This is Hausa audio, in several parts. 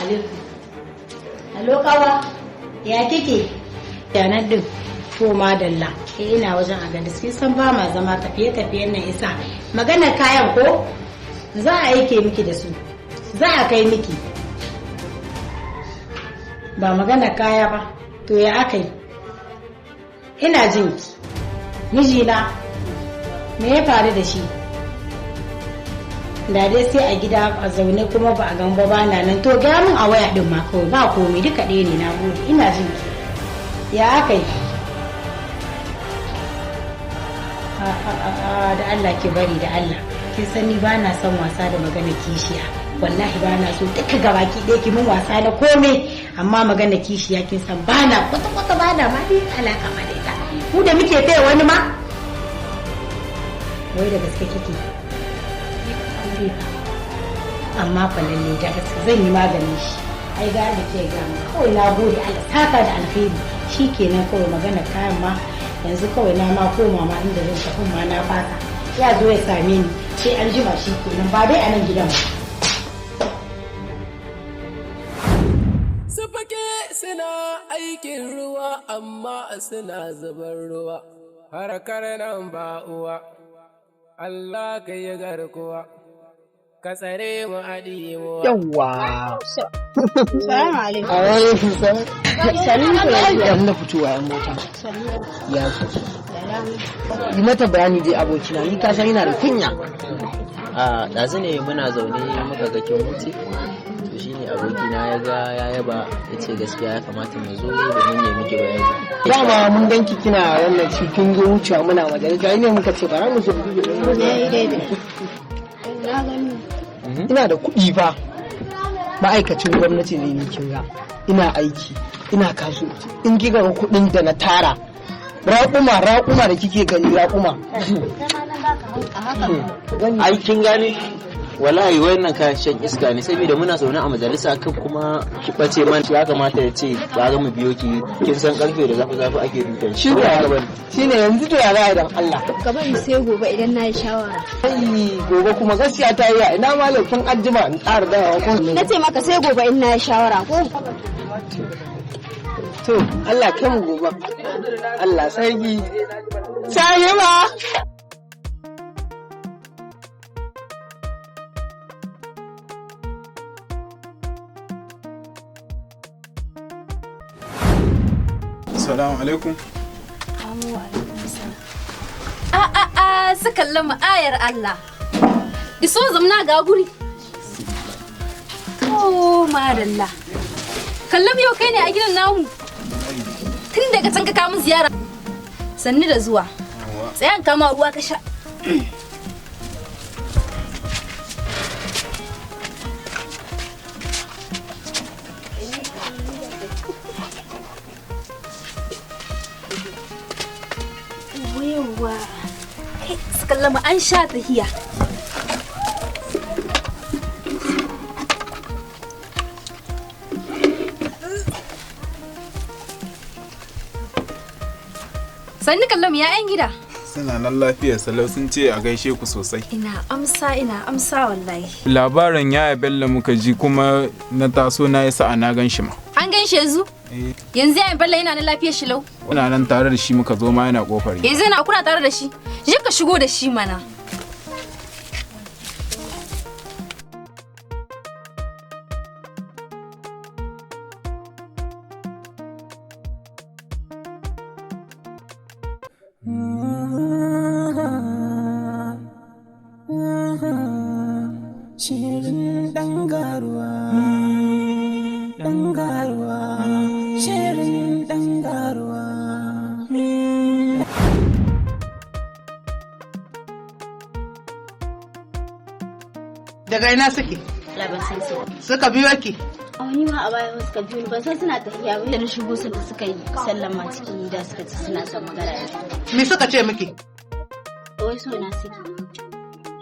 alaikum. Hello kawa. Ya kike? Yanan din. To madalla. Ina wajen a ganda sai san ba ma zama tafiye-tafiyen nan isa. Maganar kayan ko? Za a aike miki da su. Za a kai miki. Ba maganar kaya ba. To ya akai? Ina jin ki. Mijina me ya faru da shi? Da dai sai a gida a zaune kuma ba a gamba ba na nan to ga mun a waya din ma kawai ba komai duka ɗaya ne na gode ina jin ki. Ya akai? Da Allah ki bari da Allah kin sani ba na son wasa da magana kishiya wallahi ba na so duka gabaki ɗaya ki mun wasa da komai amma magana kishiya kin san ba na kwata-kwata ba na ma dai alaka ma da ita mu da muke taya wani ma wai da gaske kike amma fa lalle da gaske zan yi maganin shi ai ga da ke ga kawai na gode Allah saka da alheri shikenan kawai magana kayan ma yanzu kawai na ma koma ma inda zan tafi ma na fata ya zo ya same ni sai an jima shi kenan ba dai a nan gidan ba suna aikin ruwa amma suna zubar ruwa harkar nan ba uwa Allah ka yi garkuwa ka tsare mu adiyewa yawwa salamu alaikum alaikum salam salamu alaikum na fitowa yan mota ya su yi mata bayani dai abokina ni ka san yana da kunya a ɗazu ne muna zaune muka ga kin wuce to shine abokina ya ga ya yaba ya ce gaskiya ya kamata mu zo domin ya miki bayani dama mun ganki kina wannan cikin zo wucewa muna majalisa ne muka ce bara mu zo ina da kuɗi fa ma'aikacin gwamnati ne ni kin ga ina aiki ina kasuwanci in kika ga kuɗin da na tara raƙuma da kike gani raƙuma aikin gane wallahi wannan kayan shan iska ne saboda muna zaune a majalisa kan kuma ki bace man ya kamata ya ce ba ga mu biyo ki kin san karfe da zafi ake dukan shi ne yanzu to ya za dan Allah ka bari sai gobe idan na yi shawara ai gobe kuma gaskiya ta yi ina malakin ajjima in ƙara dawowa ko na ce maka sai gobe in na yi shawara ko to Allah kai mu gobe Allah sarki sai ba Assalamu alaikum. Su kallon mu ayar Allah. Iso zamna ga guri. Oh, madalla. Kallon yau kai ne a gidan namu. Tun daga can ka kawo mun ziyara. Sannu da zuwa. Tsayan kama ruwa ka sha. Yawwa. Su kallon mu an sha tahiya. Sannu kallon mu ya 'yan gida. Suna nan lafiya salau sun ce a gaishe ku sosai. Ina amsa wallahi. Labarin yaya Bello muka ji kuma na taso na yi sa'a na gan shi ma. An gan shi yanzu? Yanzu yaya Bello yana nan lafiyar shi lau? Muna nan tare da shi muka zo ma yana kofar. Yanzu yana kuna tare da shi? Je ka shigo da shi mana. Shirin dangaruwa, shirin dangaruwa. Daga ina suke? laban sai su Suka biyo ki? ni ma a baya suka biyo ni ban san suna tafiya ba da na shigo su da suka yi sallama cikin gida suka ci suna son magana da Me suka ce miki? wai so na suke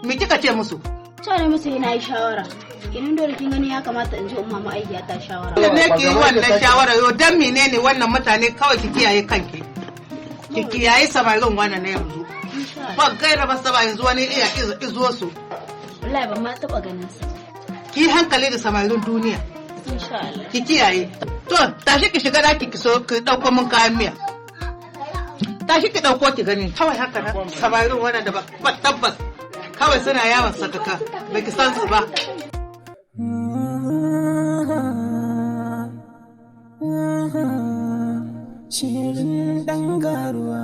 Me kika ce musu? cewa ne musu yana yi shawara idan dole kin gani ya kamata in ji umma ma aikiya ta shawara Da ne ki yi wannan shawara yau dan menene wannan mutane kawai ki kiyaye kanki. Ki kiyaye samarin wannan na yanzu. Ba gaira ba saba yanzu wani iya izo su. wallahi ban ma taba ganin sa Ki hankali da samarin duniya. ki kiyaye. To tashi ki shiga daki ki so ki dauko min kayan miya. Tashi ki dauko ki gani kawai haka nan samarin wannan da ba tabbas kawai suna yawon sakaka ba ki san su ba. Shirin dangaruwa,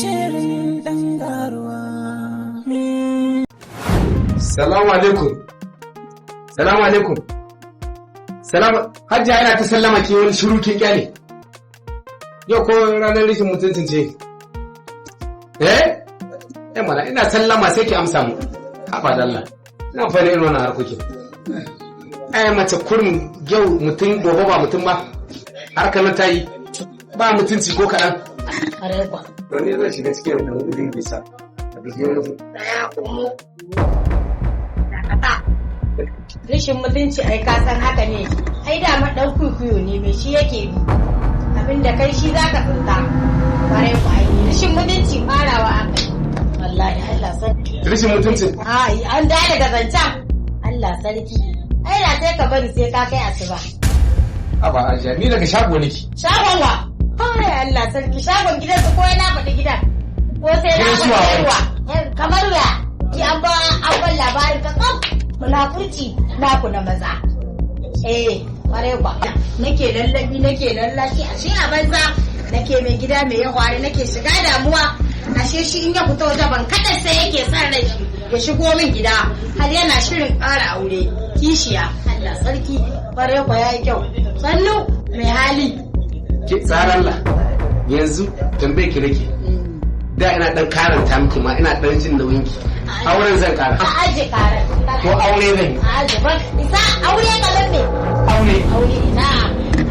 shirin dangaruwa. Salamu alaikum. Salamu alaikum. Hajji yana ta sallama ke wani shiru kin kyale. Yau ko ranar rashin mutuncin ce. Mana ina sallama sai ki amsa mu. Haba da Allah. Ina fara irin wannan harkokin. Mace kurin yau mutum gobe ba mutum ba. Harkar nan ta yi. Ba mutunci ko kaɗan. Wani zai shiga cikin da wani bisa. Rashin mutunci ai ka san haka ne. Ai da ma dan kuikuyo ne me shi yake bi. Abinda kai shi zaka tsinta. Bare ku ai rashin mutunci farawa aka. Wallahi Allah sarki. Rashin mutunci. Ai an da daga zancan. Allah sarki. Ai da sai ka bari sai ka kai asuba. Aba Aisha ni daga shago nake. Shagon wa? Ai Allah sarki shagon gidan su ko yana faɗi gidan. Ko sai na faɗi ruwa. Kamar ya ki an ba labarin ka kam. Munafurci naku na maza. Kwarai kwa. Nake lallashi ashe a banza. Nake mai gida mai yawari nake shiga damuwa. Ashe shi in ya fito waje ban kada sai yake san rai ya shigo min gida. Har yana shirin ƙara aure. Kishiya. Allah sarki. Kwarai kwa yayi kyau. Sannu mai hali. Ki tsaralla. Yanzu tambaye ki nake. Da ina dan karanta miki ma ina dan jin nauyin ki. Auren zan kara. A aje kara. Ko aure zan yi. A aje ba. Isa aure kalan ne. Aure ina.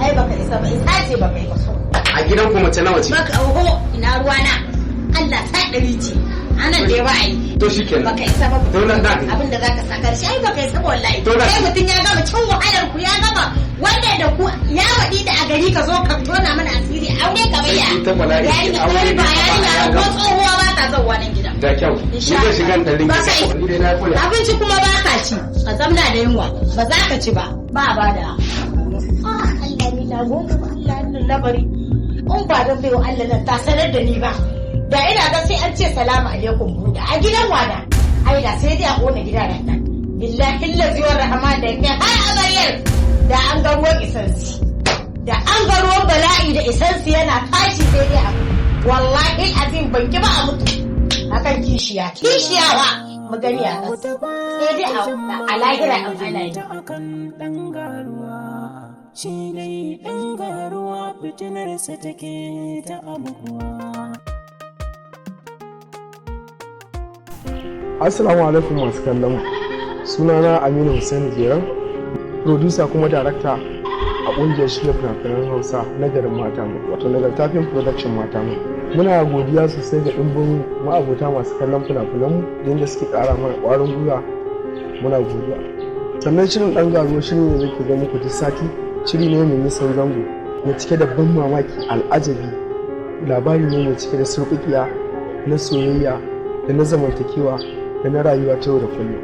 Ai baka isa ba isa ce baka yi ba. A gidan ku mace nawa ce? Baka oho ina ruwana. Allah ta ɗari ce. Anan da ba ai. To shikenan. Baka isa ba. To nan da. Abin da zaka saka shi ai baka isa wallahi. To nan. Sai mutun ya gama cin wahalar ku ya gama wanda da ku ya wadi da a gari ka zo ka tona mana asiri aure ka bayya. Ita bala'i. Yayin da kai ba yayin ko tsohuwa ba ta zauwa nan gidan. Da kyau. Ni zai shiga da rinki. Ni dai na kula. Abinci kuma ba ka ci. Ka zamna da yunwa. Ba za ka ci ba. Ba da. Allah ni na gobe Allah ni labari. In ba don bai wa Allah nan ta sanar da ni ba. Da ina ga sai an ce salamu alaikum buda a gidan wada. Ai da sai dai a kona gidan nan. Billahi allazi wa rahman da kai har amaryar da an ga ruwan isansi. Da an ga ruwan bala'i da isansi yana tashi sai dai a wallahi azim ban ki ba a mutu. Akan kishiyawa mu gani a ƙasa sai dai a lahira an ana yi. Shi dai ɗan garuwa fitinarsa take ta abubuwa. Assalamu alaikum masu kallon mu. Sunana Aminu Hussein Jeran, producer kuma director a ƙungiyar shirya fina-finan Hausa na garin Mata Mu, wato Nagarta Film Production Mata Mu. Muna godiya sosai ga ɗimbin ma'abota masu kallon fina-finan mu da yadda suke ƙara mana ƙwarin gwiwa. Muna godiya. Sannan shirin ɗan garuwa shirin ne zai ga muku duk sati. Shiri ne mai nisan zango mai cike da ban mamaki al'ajabi. Labari ne mai cike da surƙuƙiya na soyayya da na zamantakewa da na rayuwa ta yau da kullum.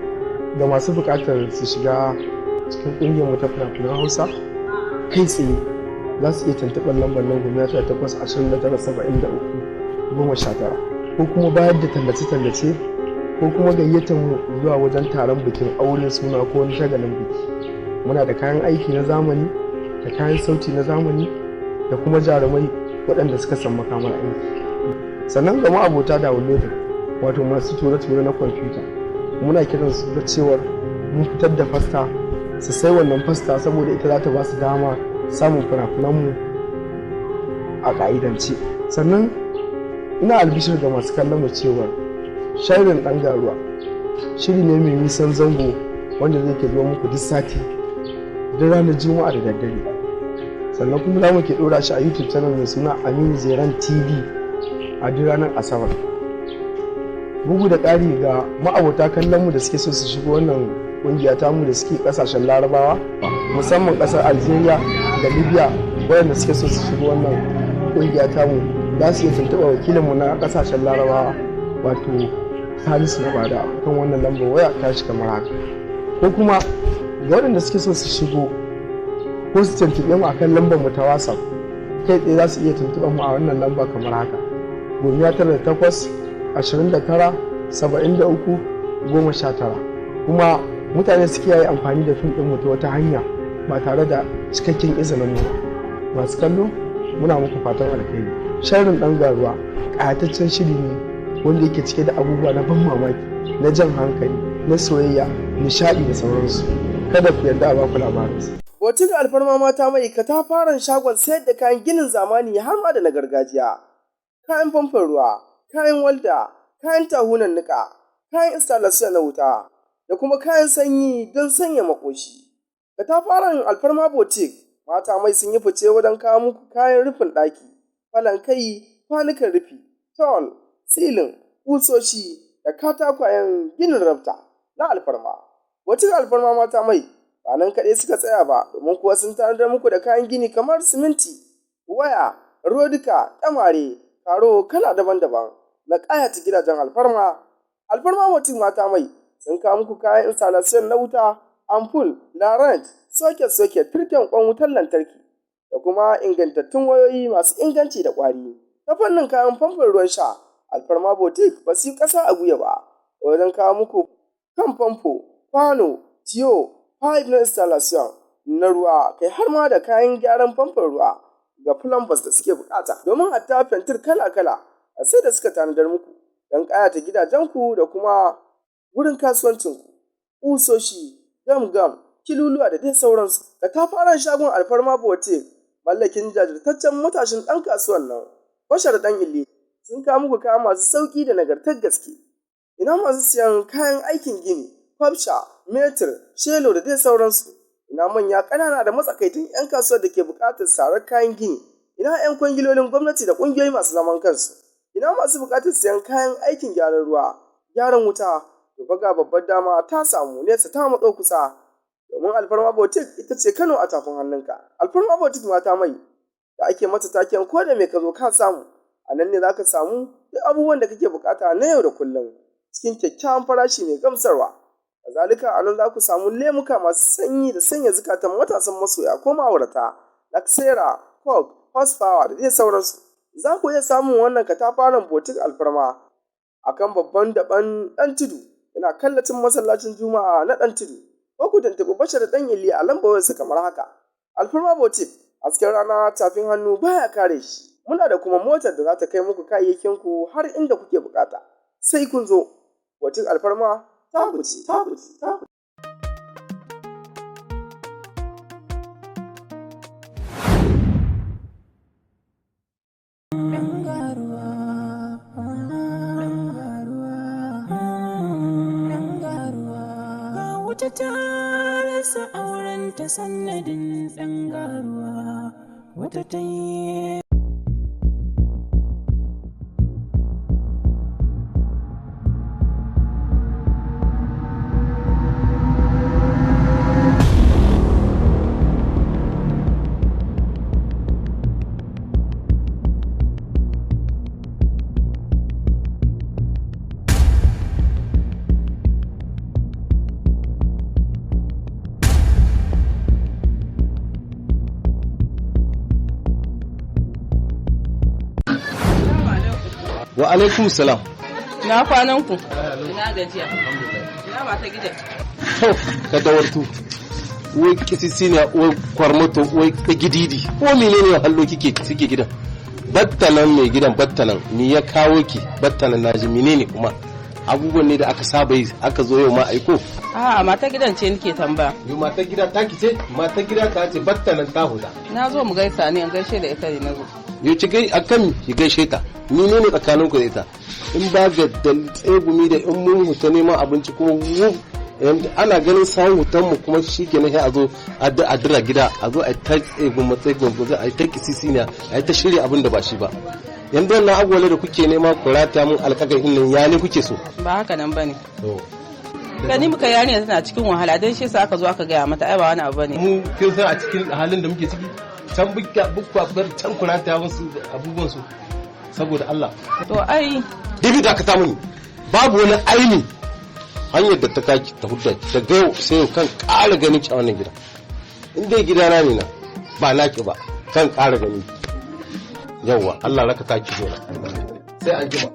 Ga masu buƙatar su shiga cikin ƙungiyar mu ta fina-finan Hausa kai tsaye za su iya tuntuɓar lambar nan 08-29-73-19 ko kuma bayar da tallace-tallace ko kuma gayyatar mu zuwa wajen taron bikin aure suna ko wani shagalin biki. Muna da kayan aiki na zamani da kayan sauti na zamani da kuma jarumai waɗanda suka san makamar aiki. Sannan ga ma'abota downloading wato masu ture-ture na kwamfuta muna kiran su da cewar mun fitar da fasta su sai wannan fasta saboda ita za ta ba su dama samun fina-finanmu a ƙa'idance. Sannan ina albishir ga masu kallon mu cewar shirin ɗan garuwa shiri ne mai nisan zango wanda zai ke zuwa muku duk sati da ranar juma'a da daddare. Sannan kuma za mu ke ɗora shi a YouTube channel mai suna Aminu Zeran TV a duk ranar Asabar. Bugu da ƙari ga ma'abota kallon mu da suke so su shigo wannan ƙungiya ta mu da suke ƙasashen Larabawa musamman ƙasar Algeria da Libya waɗanda suke so su shigo wannan ƙungiya ta mu za su iya tuntuɓa wakilinmu na ƙasashen Larabawa wato Salisu na Bada kan wannan lambar waya ta shi kamar haka ko kuma ga waɗanda suke so su shigo ko su tuntuɓe mu akan lambar mu ta WhatsApp kai tsaye za su iya tuntuɓar mu a wannan lamba kamar haka 98-29-73-19 kuma mutane suke yi amfani da fim ɗin mu ta wata hanya ba tare da cikakken izinin mu ba. Masu kallo muna muku fatan alkhairi. Sharrin ɗan garuwa ƙayataccen shiri ne wanda yake cike da abubuwa na ban mamaki, na jan hankali, na soyayya, nishaɗi da sauransu. Kada ku yarda a baku labarinsa. Botin alfarma mata mai katafaren shagon sayar da kayan ginin zamani har ma da na gargajiya. Kayan famfon ruwa, kayan walda, kayan tahunan niƙa, kayan installation na wuta, da kuma kayan sanyi don sanya makoshi. Katafaren alfarma botik mata mai sun yi fice wajen kawo muku kayan rufin ɗaki, falankai, kwanukan rufi, tol, silin, kusoshi da katakwayen ginin rafta na alfarma. Botik alfarma mata mai ba nan kaɗai suka tsaya ba, domin kuwa sun tanadar muku da kayan gini kamar siminti, waya, rodika, ɗamare, karo kala daban-daban na ƙayata gidajen alfarma. Alfarma botik mata mai sun kawo muku kayan installation na wuta, ampul, laurent, soket-soket, turken kwan wutar lantarki da kuma ingantattun wayoyi masu inganci da ƙwari. Ta fannin kayan famfon ruwan sha, alfarma botik ba su yi ƙasa a guya ba wajen kawo muku kan famfo, kwano, tiyo, pipe na installation na ruwa, kai har ma da kayan gyaran famfon ruwa ga plumbers da suke bukata. Domin hatta fentir kala-kala a sai da suka tanadar muku don ƙayata gidajenku da kuma wurin kasuwancinku, ƙusoshi, gam-gam, kiluluwa da dai sauransu. Da ta fara shagon alfarma botik mallakin jajirtaccen matashin ɗan kasuwan nan Bashar ɗan Ille sun kawo muku kaya masu sauƙi da nagartar gaske. Ina masu siyan kayan aikin gini, kwabsha, metir, shelo da dai sauransu. Ina manya ƙanana da matsakaitun 'yan kasuwar da ke buƙatar sarar kayan gini. Ina 'yan kwangilolin gwamnati da ƙungiyoyi masu zaman kansu. Ina masu buƙatar siyan kayan aikin gyaran ruwa, gyaran wuta. To ga babbar dama ta samu nesa ta matso kusa. Domin alfarma botik ita ce Kano a tafin hannunka. Alfarma botik mata mai da ake mata taken ko da mai ka zo ka samu. A nan ne za ka samu duk abubuwan da kake bukata na yau da kullum cikin kyakkyawan farashi mai gamsarwa. Kazalika a nan za ku samu lemuka masu sanyi da sanya zukatan matasan masoya ko ma'aurata, laksera, coke, horsepower da dai sauransu. Za ku iya samun wannan katafaren botik alfarma a kan babban daban ɗan tudu, yana kallacin masallacin juma'a na ɗan tudu. Ko ku tuntuɓi Bashar ɗan Ili a lambar wayarsa kamar haka. Alfarma botik, hasken rana tafin hannu baya kare shi. Muna da kuma motar da za ta kai muku kayayyakinku har inda kuke bukata. Sai kun zo, botik alfarma ta kuce. Wata ta rasa auren ta sannadin ɗan garuwa, wata ta yi Wa alaikum salam. Na kwanan ku. Ina gajiya. Ina ba ta gidan. To, ka dawartu. Wai kisisi ne wai kwarmato wai ta gididi. Ko menene hallo kike suke gidan? Battanan mai gidan battanan ni ya kawo ki battanan naji menene kuma? Abubuwan ne da aka saba yi aka zo yau ma aiko. A'a mata gidan ce nake tambaya. Yo mata gida ta kice? Mata gida ta ce battanan ta huda. Na zo mu gaisa ne an gaishe da ita ne na zo. Yo ci gai akan ki gaishe ta. Ni ne tsakanin ku da ita. In ba ga da tsegumi da in mun huta neman abinci ko ana ganin sawun hutan mu kuma shikenan sai a zo a dira gida a zo a ta tsegumi a ta kisisi ne a ta shirya abin da ba shi ba. Yanzu wannan agwale da kuke nema ku rata mun alƙaƙa nan ya ne kuke so? Ba haka nan bane. Gani muka yarinya tana cikin wahala don shi sa aka zo aka gaya mata ai ba wani abu bane. Mu kin san a cikin halin da muke ciki can bukwa bar can kurata wasu abubuwan su saboda Allah. To ai David aka ta muni babu wani aini hanyar da ta kaki ta hudda daga yau sai yau kan ƙara ganin ki a wannan gida in dai gidana ne na ba naki ba kan ƙara gani yawwa Allah raka taki gona sai an jima.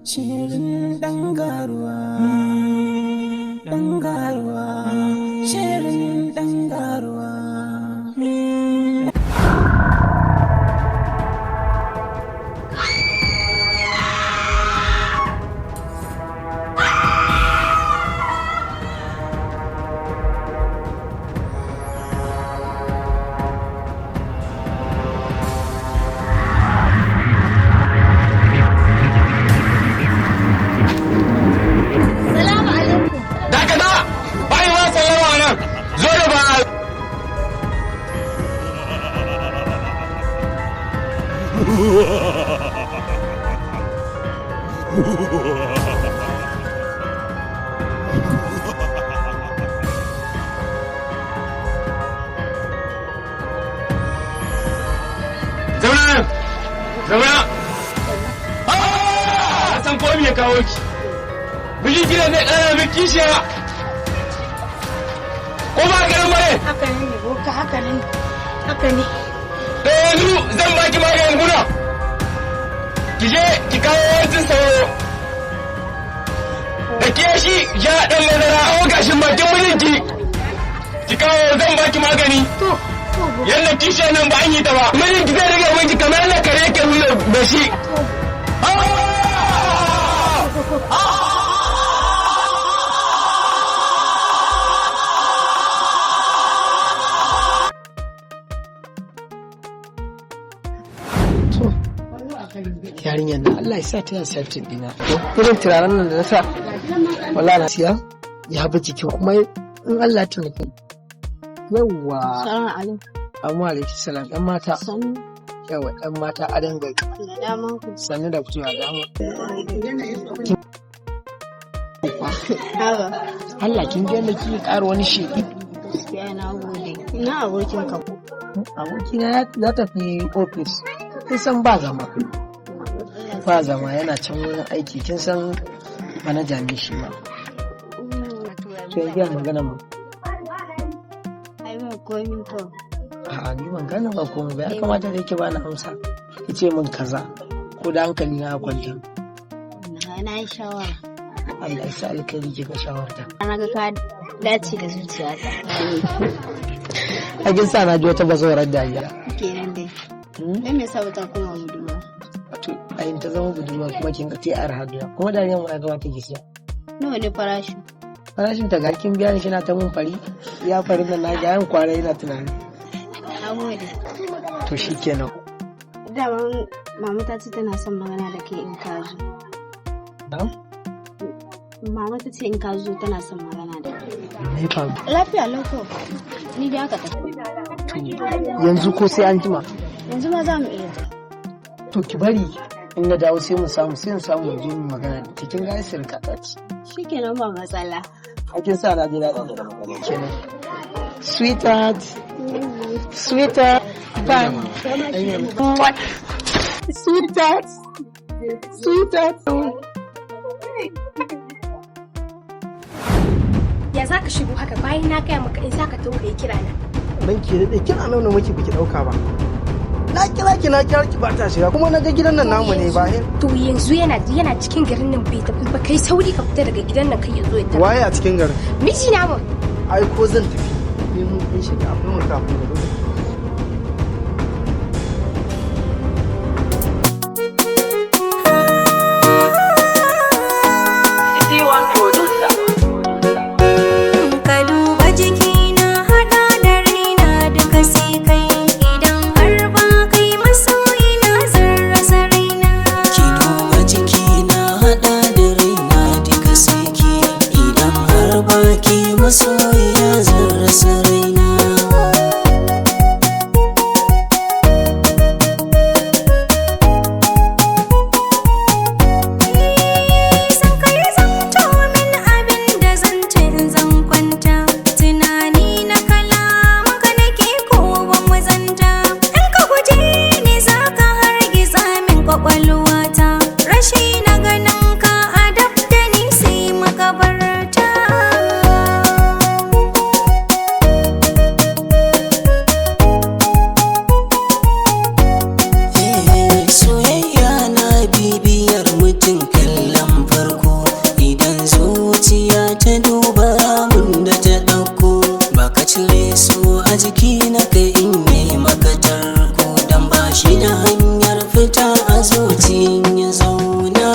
Shirin ɗan garuwa, shirin ɗan garuwa. Zauna! A san ko me kawo ki? Bili gidan ne ɗana mai kishiya. Ko ba garin bare? Haka ne boka haka ne. Haka ne. Da yanzu zan baki maganin guda. Ki je ki kawo wancin sauro. Da ke shi ya ɗan madara a gashin bakin mijinki. Ki kawo zan baki magani. Yalla kishiya nan ba an yi ta ba. Mijinki zai rage miki kamar na kare ke nuna da shi. Yarinyar nan Allah ya sa ta accepting dina. Irin turaren nan da na sa wallahi na siya ya bi jikin kuma in Allah ta nufi. Yawwa. Salamu alaikum. Amma alaikum salam ɗan mata. Yawa ɗan mata a dangar. Sannu da fitowa dama. Allah kin ga yadda kike ƙara wani sheki. Gaskiya na gode. Ina abokin ka. Abokina ya tafi ofis. Kin san ba zama. Ba zama yana can wurin aiki kin san manaja ne shi ma. To yanzu magana mu. Ai ba komai to. A'a ni ban gane ba komai ba ya kamata da yake bani amsa. Kice min kaza ko da hankali na kwanta. Na yi shawara. Allah ya sa alkhairi kika shawarta. Na ga ka dace da zuciyata. A kin sa na ji wata bazawarar dariya. Kenan dai. Dan me yasa bata koma budurwa? To ayin ta zama budurwa kuma kin ga ta arhadiya. Kuma dariyar mu na ga wata gisiya. Nawa ne farashi? Farashin ta ga kin biya ni kina ta mun fari. Ya fari nan na ga yan kwara yana tunani. Na gode. To shikenan. Dama mama ta ce tana son magana da kai in ka zo. Na'am? Mama ta ce in ka zo tana son magana da kai. Me fa? Lafiya lauko. Ni dai aka tafi. Yanzu ko sai an jima? Yanzu ma za mu iya. To ki bari in na dawo sai mu samu mu je mu magana da cikin ga sirka ta ci. Shikenan ba matsala. Hakin sa na ji daɗin da magana kenan. Sweetheart. Sweetheart. Bye. What? Sweetheart. Sweetheart. Ya za ka shigo haka bayan na gaya maka in za ka tauka yi kira na. Dan ke daɗe kina nuna miki biki ɗauka ba. Na kira ki ba ta shiga kuma na ga gidan nan namu ne ba. To yanzu yana cikin garin nan bai tafi ba kai sauri ka fita daga gidan nan kai yanzu ya tafi. Waye a cikin garin? Miji na mun. Ai ko zan tafi. Ni mun kai shiga akwai mu kafin da dole. Masoyiya zan rasa raina. a jiki na kai in yi makatar ko dan ba shi da hanyar fita a zuci ya zauna.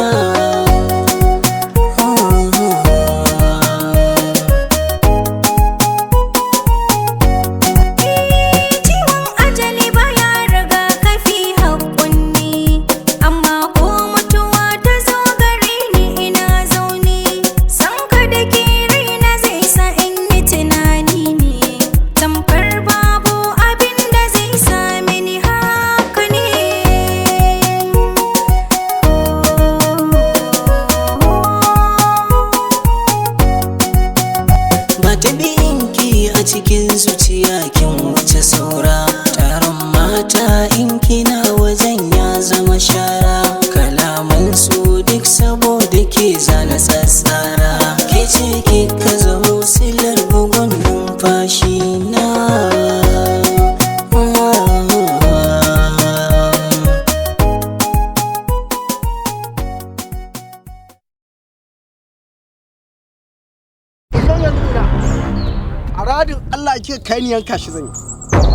Cikin zuciya kin wuce saura, taron mata in kina wajen ya zama shara, kalaman su duk saboda ke zana sassara, ke ce kika zamo silar bugun numfashi na. A radin Allah ke kai ni yanka shi zan yi.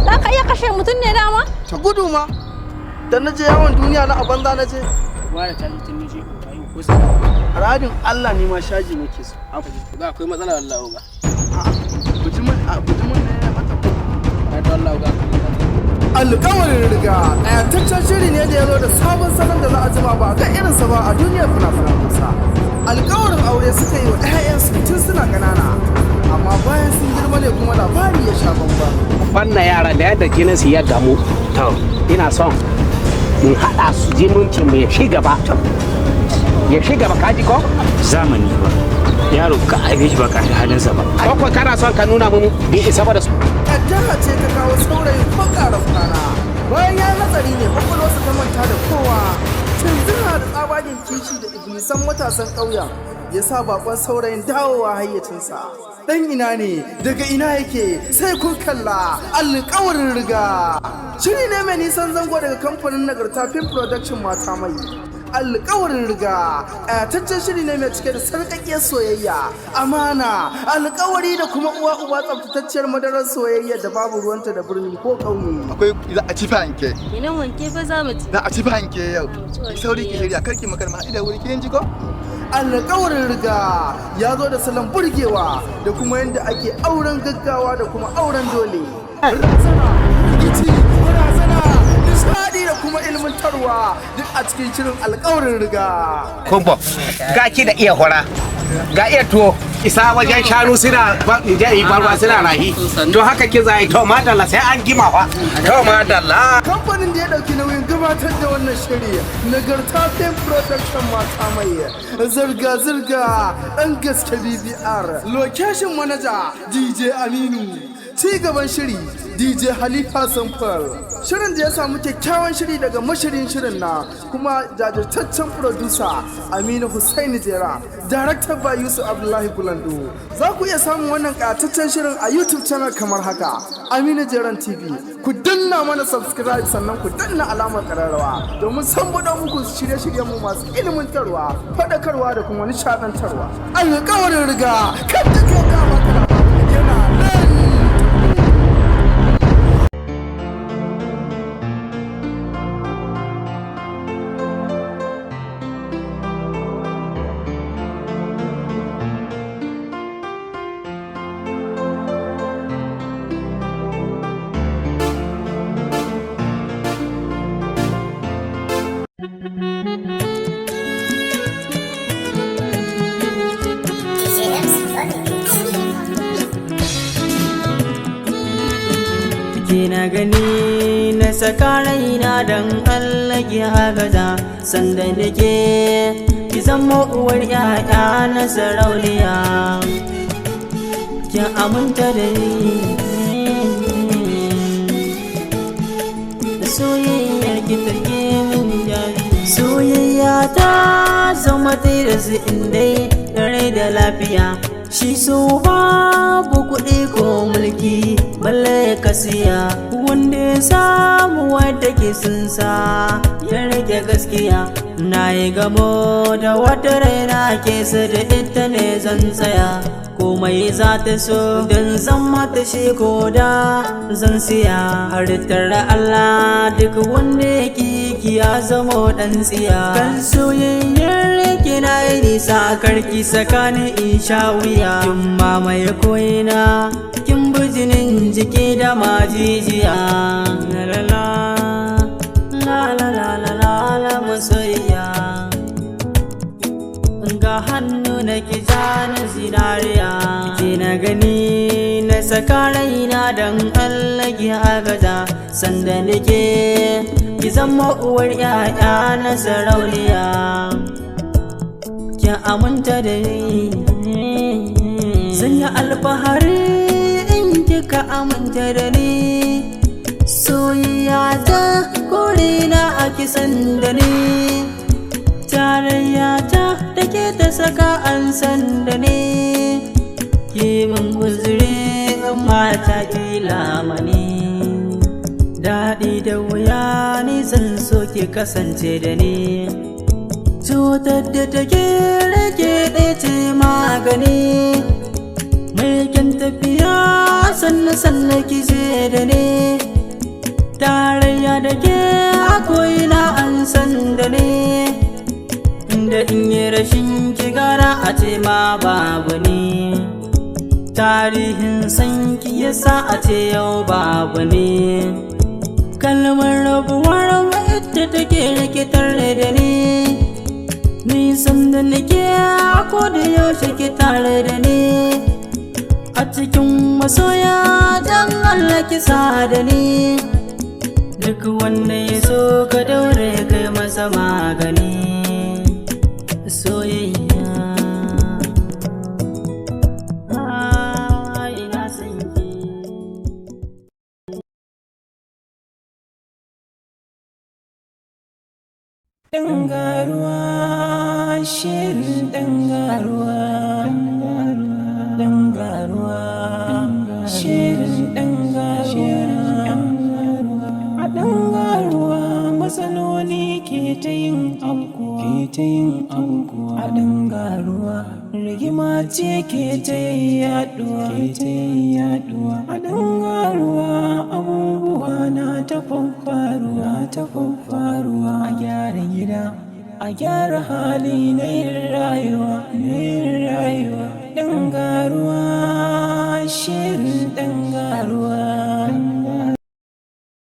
Za ka iya kashe mutum ne dama? Ta gudu ma. Da na je yawon duniya na a banza na je. Wani ta mutum ne je ayi ko sai. A radin Allah ne ma shaji nake so. Ga akwai matsala Allah ga. Bujimin ne ya mata. Ai to Allah ga. Alƙawarin riga ƙayataccen shiri ne da ya zo da sabon salon da za a jima ba ga irinsa ba a duniyar fina-finan Hausa. Alƙawarin aure suka yi wa 'ya'yansu tun suna ƙanana, amma bayan sun girma ne kuma labari ya sha bambam. Wannan yara da yadda jinin su ya gamu, to ina son in haɗa su jimunci mu ya shi gaba. Ya shi gaba kaji ko? Zamani ba. Yaro ka aibe shi ba ka halinsa ba. Ko kana son ka nuna mun bi isa ba da su. Kaddara ce ka kawo saurayin bakarar rana. Bayan ya hatsari ne kwakwalwarsa ta manta da kowa. Tunzuna da tsabagen kishi da iblisan matasan ƙauyen ya sa bakon saurayin dawowa hayyacinsa. Dan ina ne, daga ina yake, sai kun kalla alƙawarin riga. Shiri ne mai nisan zango daga kamfanin Nagarta Film Production mata mai. Alƙawarin riga ƙayataccen shiri ne mai cike da sarƙaƙƙiyar soyayya, amana, alƙawari da kuma uwa uba tsaftatacciyar madarar soyayya da babu ruwanta da birni ko ƙauye. Akwai za a ci fanke. Ina wanke fa za mu ci. Za a ci fanke yau. Sauri ki shirya karki makar ma ida wuri kin ji ko? Alƙawarin riga ya zo da salon burgewa da kuma yadda ake auren gaggawa da kuma auren dole. Nishadi da kuma ilmantarwa duk a cikin shirin alƙawarin riga. Kumbo, ga ki da iya hora, ga iya tuwo, isa wajen shanu suna jayi barwa suna rahi. To haka ki zai to madalla sai an gima fa. To madalla. Kamfanin da ya ɗauki nauyin gabatar da wannan shiri Nagarta Film Production mata mai zirga-zirga ɗan gaske BBR. Location manager DJ Aminu. Ci gaban shiri DJ Halifa Samfal. Shirin da ya samu kyakkyawan shiri daga mashirin shirin na kuma jajirtaccen producer Aminu Hussaini Jera, directed by Yusuf Abdullahi Bulando. Za ku iya samun wannan ƙataccen shirin a YouTube channel kamar haka, Aminu Jeran TV. Ku danna mana subscribe sannan ku danna alamar ƙararrawa domin san buɗe muku shirye-shiryenmu masu ilimantarwa, faɗakarwa da kuma nishaɗantarwa. Alƙawarin riga, kan da kai dama kana yana nan. Kina gani na saka raina don Allah ki agaza sanda nake ki zama uwar yaya na sarauniya ki aminta da ni da soyayyar ki take min jari soyayya ta zama tirasi inda dare da lafiya shi so babu kuɗi ko mulki balle ka siya wanda ya samu wadda ke sunsa ya rage gaskiya na yi gamo da wata raina ke su da ita ne zan tsaya komai za ta so don zan mata shi koda zan siya halittar Allah duk wanda yake ya zama dan tsiya kan soyayyar kina yi nisa karki sakani in sha wuya kin mamaye koyina kin bijinin jiki da majijiya la la la la la la la la masoyiya ga hannu na ki na zinariya ki na gani na saka raina don Allah ki agaza sanda nake ki zama uwar ƴaƴa na sarauniya ki aminta da ni zan yi alfahari in kika aminta da ni soyayya ta korina a kisan da ni tarayya ta da ke ta saka an san da ni ki min guzuri mata ki lamani daɗi da wuya ni zan so ki kasance da ni cutar da take rage ɗaya ce magani mai kyan tafiya sannan ki je da ni tarayya da ke akwai na an san da ni da in yi rashin ki gara a ce ma babu ni tarihin sanki yasa a ce yau babu ni kalmar rabuwar ita take rikitar da ni nisan da nake ko da yaushe ki tare da ni a cikin masoya dan Allah ki sa da ni duk wanda ya so ka daure kai masa magani soyayya ina son ki dangaruwa shirin dangaruwa dangaruwa shirin dangaruwa a dangaruwa matsaloli ke ta yin aukuwa a dangaruwa rigima ce ke ta yaduwa a dangaruwa abubuwa na ta faruwa a gyara gida a gyara hali na yin rayuwa dangaruwa shirin dangaruwa